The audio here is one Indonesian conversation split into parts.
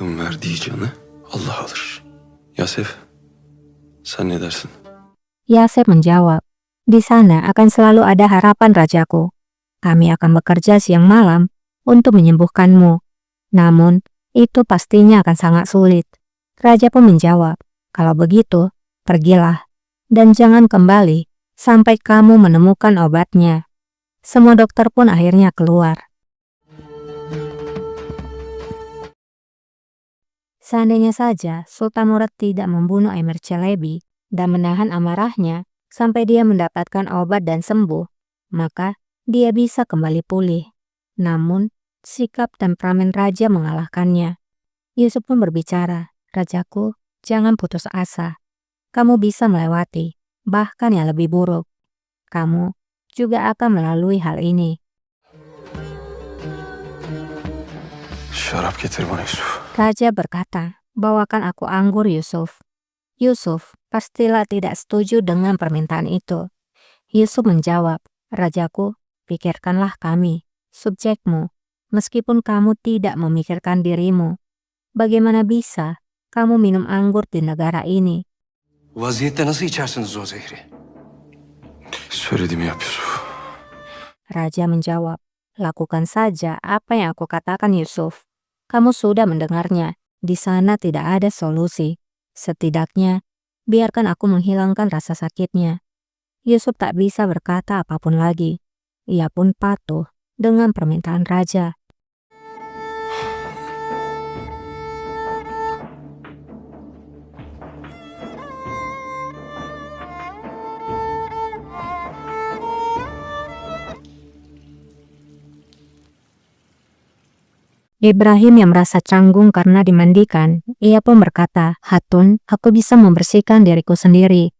Verdiği canı Allah alır. Yasef, sen ne dersin? Yasef menjawab, di sana akan selalu ada harapan rajaku. Kami akan bekerja siang malam untuk menyembuhkanmu. Namun, itu pastinya akan sangat sulit. Raja pun menjawab, kalau begitu, pergilah. Dan jangan kembali sampai kamu menemukan obatnya. Semua dokter pun akhirnya keluar. Seandainya saja Sultan Murad tidak membunuh Emir Çelebi dan menahan amarahnya sampai dia mendapatkan obat dan sembuh, maka dia bisa kembali pulih. Namun, sikap temperamen raja mengalahkannya. Yusuf pun berbicara, "Rajaku, jangan putus asa. Kamu bisa melewati, bahkan yang lebih buruk. Kamu juga akan melalui hal ini." Şarap getir bana Yusuf. Raja berkata, "Bawakan aku anggur, Yusuf." Yusuf pastilah tidak setuju dengan permintaan itu. Yusuf menjawab, "Rajaku, pikirkanlah kami, subjekmu, meskipun kamu tidak memikirkan dirimu. Bagaimana bisa kamu minum anggur di negara ini?" Bu vaziyette nasıl içersiniz o zehri? Söylediğimi yap Yusuf. Raja menjawab, "Lakukan saja apa yang aku katakan, Yusuf. Kamu sudah mendengarnya. Di sana tidak ada solusi. Setidaknya, biarkan aku menghilangkan rasa sakitnya." Yusuf tak bisa berkata apapun lagi. Ia pun patuh dengan permintaan raja. Ibrahim yang merasa canggung karena dimandikan, ia pun berkata, "Hatun, aku bisa membersihkan diriku sendiri."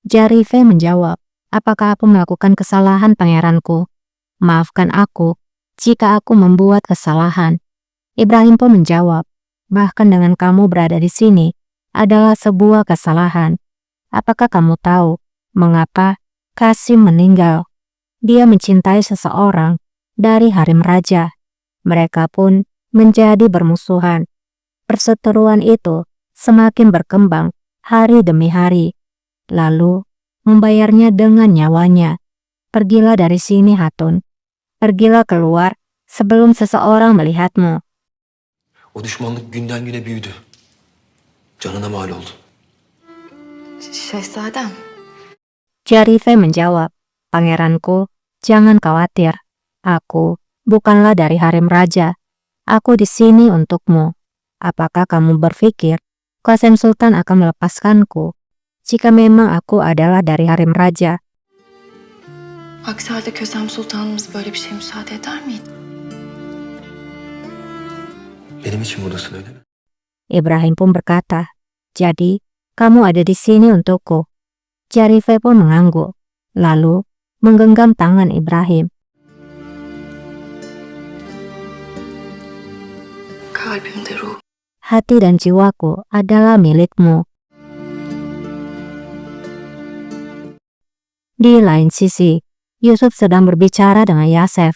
Jarife menjawab, "Apakah aku melakukan kesalahan, pangeranku? Maafkan aku jika aku membuat kesalahan." Ibrahim pun menjawab, "Bahkan dengan kamu berada di sini adalah sebuah kesalahan. Apakah kamu tahu mengapa Qasim meninggal? Dia mencintai seseorang dari harem raja. Mereka pun menjadi bermusuhan. Perseteruan itu semakin berkembang hari demi hari, lalu membayarnya dengan nyawanya. Pergilah dari sini, Hatun. Pergilah keluar sebelum seseorang melihatmu." O düşmanlık günden güne büyüdü. Canına mal oldu. Şehzadem, Jarife menjawab, "Pangeranku, jangan khawatir. Aku bukanlah dari harem raja. Aku di sini untukmu. Apakah kamu berpikir Qasim Sultan akan melepaskanku jika memang aku adalah dari harem raja?" aksi halde Kösem Sultanımız böyle bir şey müsaade eder miydi? Benim için buradasın öyle mi? Ibrahim pun berkata, "Jadi, kamu ada di sini untukku." Jarife pun mengangguk, lalu menggenggam tangan Ibrahim. Kalbimde ruh. "Hati dan jiwaku adalah milikmu." Di lain sisi, Yusuf sedang berbicara dengan Yasef.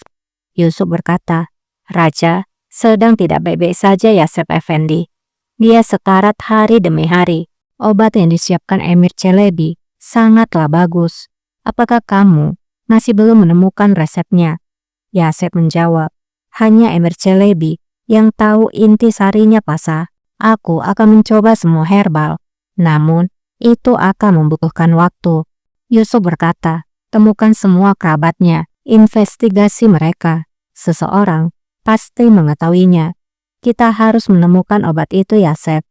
Yusuf berkata, "Raja sedang tidak baik-baik saja, Yasef Effendi. Dia sekarat hari demi hari. Obat yang disiapkan Emir Çelebi sangatlah bagus. Apakah kamu masih belum menemukan resepnya?" Yasef menjawab, "Hanya Emir Çelebi yang tahu inti sarinya, Pasa. Aku akan mencoba semua herbal, namun itu akan membutuhkan waktu." Yusuf berkata, "Temukan semua kerabatnya, investigasi mereka. Seseorang pasti mengetahuinya. Kita harus menemukan obat itu, Yasef.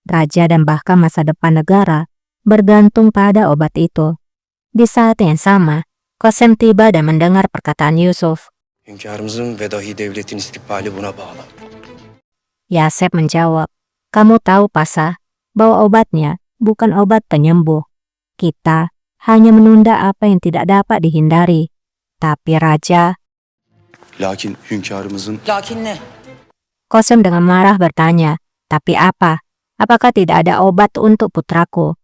Raja dan bahkan masa depan negara bergantung pada obat itu." Di saat yang sama, Qasim tiba dan mendengar perkataan Yusuf. Hünkârımızın ve dahi devletin istikbali buna bağlı. Yasef menjawab, "Kamu tahu, Pasa, bahwa obatnya bukan obat penyembuh. Kita hanya menunda apa yang tidak dapat dihindari. Tapi Raja..." Lakin hünkârımızın... Lakin ne? Qasim dengan marah bertanya, "Tapi apa? Apakah tidak ada obat untuk putraku?"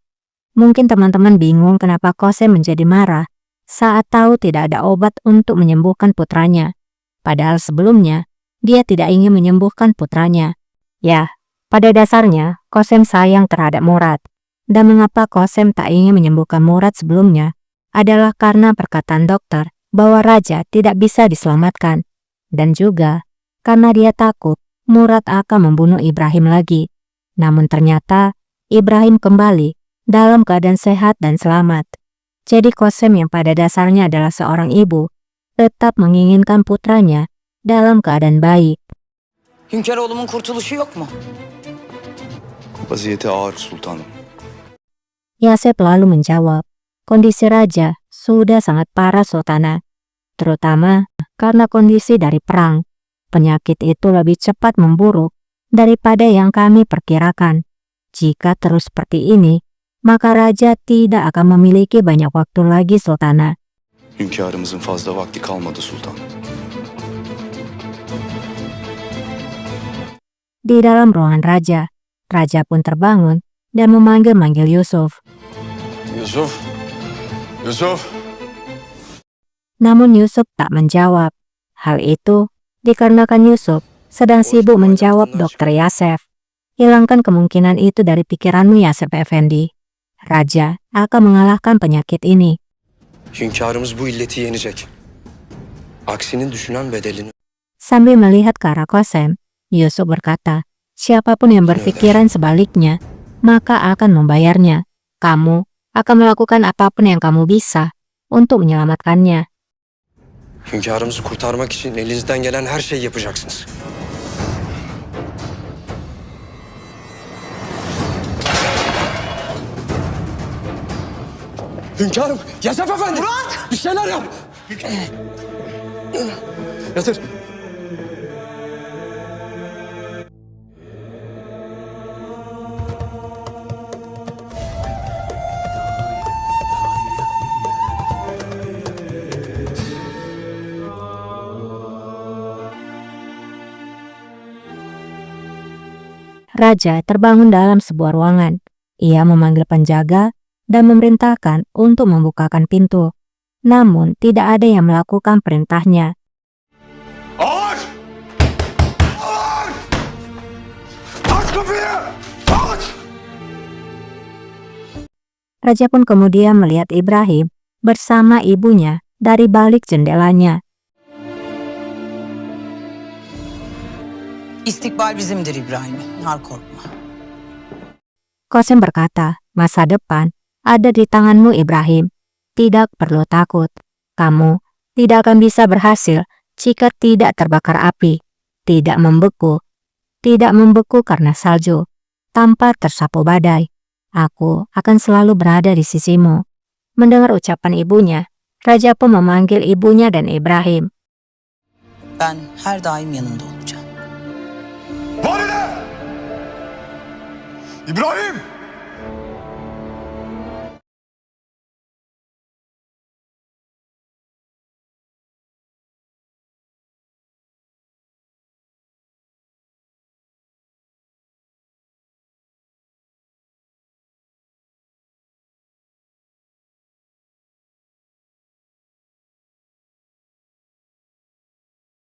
Mungkin teman-teman bingung kenapa Qasim menjadi marah saat tahu tidak ada obat untuk menyembuhkan putranya. Padahal sebelumnya, dia tidak ingin menyembuhkan putranya. Ya, Pada dasarnya, Qasem sayang terhadap Murad. Dan mengapa Qasem tak ingin menyembuhkan Murad sebelumnya adalah karena perkataan dokter bahwa Raja tidak bisa diselamatkan. Dan juga karena dia takut Murad akan membunuh Ibrahim lagi. Namun ternyata Ibrahim kembali dalam keadaan sehat dan selamat. Jadi Qasem yang pada dasarnya adalah seorang ibu tetap menginginkan putranya dalam keadaan baik. Hünkâroğlumun kurtuluşu yok mu? Vaziyeti ağır sultanım. Yasef lalu menjawab, kondisi Raja sudah sangat parah Sultana, terutama karena kondisi dari perang. Penyakit itu lebih cepat memburuk daripada yang kami perkirakan. Jika terus seperti ini, maka Raja tidak akan memiliki banyak waktu lagi Sultana. Hünkârımızın fazla vakti kalmadı sultan. Di dalam ruangan Raja, Raja pun terbangun dan memanggil-manggil Yusuf. Yusuf! Yusuf! Namun Yusuf tak menjawab. Hal itu dikarenakan Yusuf sedang sibuk menjawab Dokter Yasef. Hilangkan kemungkinan itu dari pikiranmu Yasef Efendi. Raja akan mengalahkan penyakit ini. Hünkârımız bu illeti yenecek. Aksini düşünen bedelini. Sambil melihat ke arah Qasem, Yusuf berkata, siapapun yang berpikiran sebaliknya, maka akan membayarnya. Kamu akan melakukan apapun yang kamu bisa untuk menyelamatkannya. Hünkârımızı kurtarmak için elinizden gelen her şeyi yapacaksınız. Hünkârım! Yasef Efendi! Murat! Bir şeyler yap! Yatır! Raja terbangun dalam sebuah ruangan. Ia memanggil penjaga dan memerintahkan untuk membukakan pintu. Namun tidak ada yang melakukan perintahnya. Aç! Aç! Aç kapıyı! Aç! Raja pun kemudian melihat Ibrahim bersama ibunya dari balik jendelanya. İstikbal bizimdir İbrahim'im. Har korkma. Qasem berkata, masa depan ada di tanganmu Ibrahim. Tidak perlu takut. Kamu tidak akan bisa berhasil jika tidak terbakar api, tidak membeku karena salju, tanpa tersapu badai. Aku akan selalu berada di sisimu. Mendengar ucapan ibunya, Raja pun memanggil ibunya dan Ibrahim. Ben her daim yanında olacağım. Valide! İbrahim!